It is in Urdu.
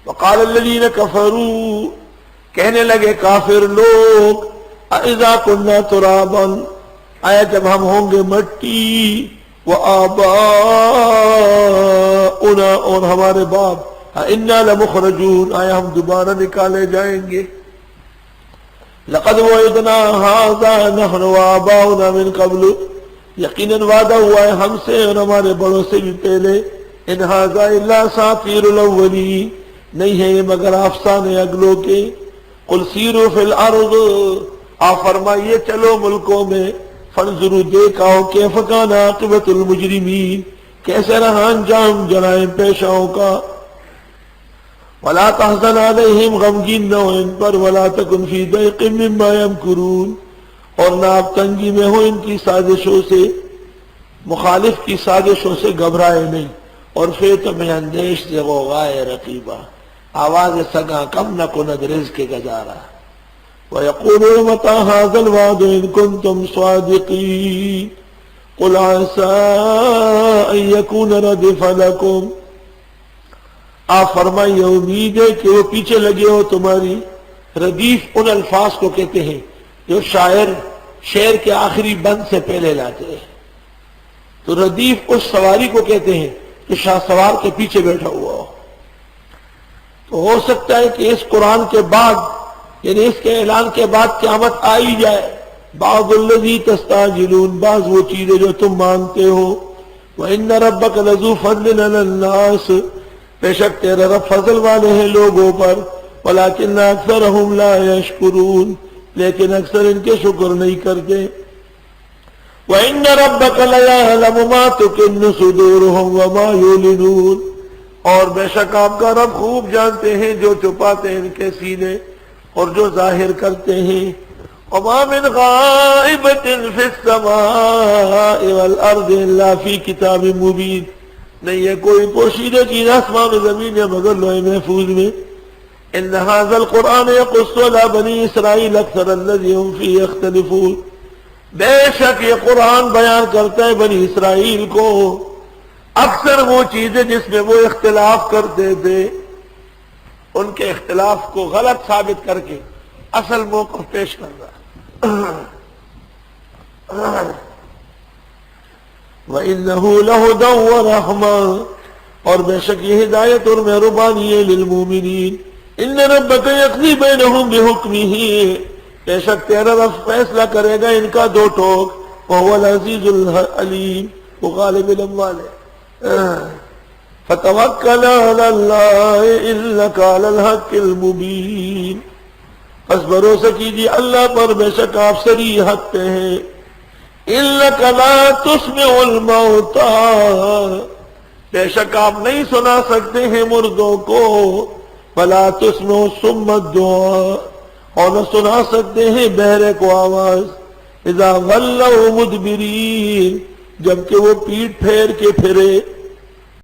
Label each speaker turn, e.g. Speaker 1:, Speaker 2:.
Speaker 1: وقال الذین کفروا، کہنے لگے کافر لوگ، اذا كنا ترابا، آیا جب ہم ہوں گے مٹی، وآباؤنا، اور ہمارے باپ، انا لمخرجون، آیا ہم دوبارہ نکالے جائیں گے. لقد وعدنا هذا نحن وآباؤنا من قبل، یقیناً وعدہ ہوا ہے ہم سے اور ہمارے بڑوں سے بھی پہلے. ان هذا الا اساطیر الاولین، نہیں ہے یہ مگر افسانے اگلوں کے. قل سیروا فی الارض، آپ فرمائیے چلو ملکوں میں، فانظروا دیکھاؤ کیف کان عاقبۃ المجرمین، کیسے رہا انجام جرائم پیشاؤں کا. ولا تحزن علیہم، غمگین نہ ہو ان پر، ولا تکن فی ضیق مما یمکرون، اور نہ آپ تنگی میں ہو ان کی سازشوں سے، مخالف کی سازشوں سے گھبرائے نہیں. اور پھر تمہیں اندیش سے غوغائے رقیبہ، آواز سگاں کم نہ کند رزق گزارا. وَيَقُولُونَ مَتَىٰ هَٰذَا الْوَعْدُ إِن كُنتُمْ صَادِقِينَ قُلْ عَسَىٰ أَن يَكُونَ رَدِفَ لَكُمْ، آپ فرمائیے امید ہے کہ وہ پیچھے لگے ہو تمہاری. ردیف ان الفاظ کو کہتے ہیں جو شاعر شعر کے آخری بند سے پہلے لاتے ہیں. تو ردیف اس سواری کو کہتے ہیں کہ شاہ سوار کے پیچھے بیٹھا ہوا ہو. تو ہو سکتا ہے کہ اس قرآن کے بعد، یعنی اس کے اعلان کے بعد قیامت آئی جائے. بعض الذی تستعجلون، بعض وہ چیزیں جو تم مانتے ہو. وَإِنَّ رَبَّكَ لَذُو فَضْلٍ عَلَى النَّاسِ، بے شک تیرا رب فضل والے ہیں لوگوں پر. وَلَٰكِنَّ أَكْثَرَهُمْ لَا يَشْكُرُونَ، لیکن اکثر ان کے شکر نہیں کرتے. وَإِنَّ رَبَّكَ لَيَعْلَمُ مَا تُكِنُّ صُدُورُهُمْ وَمَا يُعْلِنُونَ، اور بے شک آپ کا رب خوب جانتے ہیں جو چھپاتے ہیں ان کے سینے اور جو ظاہر کرتے ہیں. وَمَا مِنْ غَائِبَةٍ فِي السَّمَاءِ وَالْأَرْضِ إِلَّا فِي كِتَابٍ مُبِينٍ، نہیں ہے کوئی پوشیدہ چیز آسمان و زمین ہے مگر لوح محفوظ میں. إِنَّ هَٰذَا الْقُرْآنَ يَقُصُّ عَلَىٰ بَنِي إِسْرَائِيلَ أَكْثَرَ الَّذِي هُمْ فِيهِ يَخْتَلِفُونَ، بے شک یہ قرآن بیان کرتا ہے بنی اسرائیل کو اکثر وہ چیزیں جس میں وہ اختلاف کرتے تھے، ان کے اختلاف کو غلط ثابت کر کے اصل موقف پیش کر رہا. وَإِنَّهُ لَهُدًى وَرَحْمَةٌ، اور بے شک یہ ہدایت اور مہربانی ہے للمومنین. إِنَّ رَبَّكَ يَقْضِي بَيْنَهُمْ بِحُكْمِهِ، بے شک تیرا رب فیصلہ کرے گا ان کا دو ٹوک. وَهُوَ الْعَزِيزُ الْعَلِيمُ، وہ غالب علم والے. فَتَوَكَّلْ عَلَى اللَّهِ إِنَّكَ عَلَى الْحَقِّ الْمُبِينِ، بس بھروسہ کیجیے اللہ پر، بے شک آپ صریح حق پہ ہیں. إِنَّكَ لَا تُسْمِعُ الْمَوْتَىٰ، بے شک آپ نہیں سنا سکتے ہیں مردوں کو. وَلَا تُسْمِعُ الصُّمَّ الدُّعَاءَ، اور نہ سنا سکتے ہیں بہرے کو آواز. اذا ولوا مدبرین، جبکہ وہ پیٹ پھیر کے پھرے.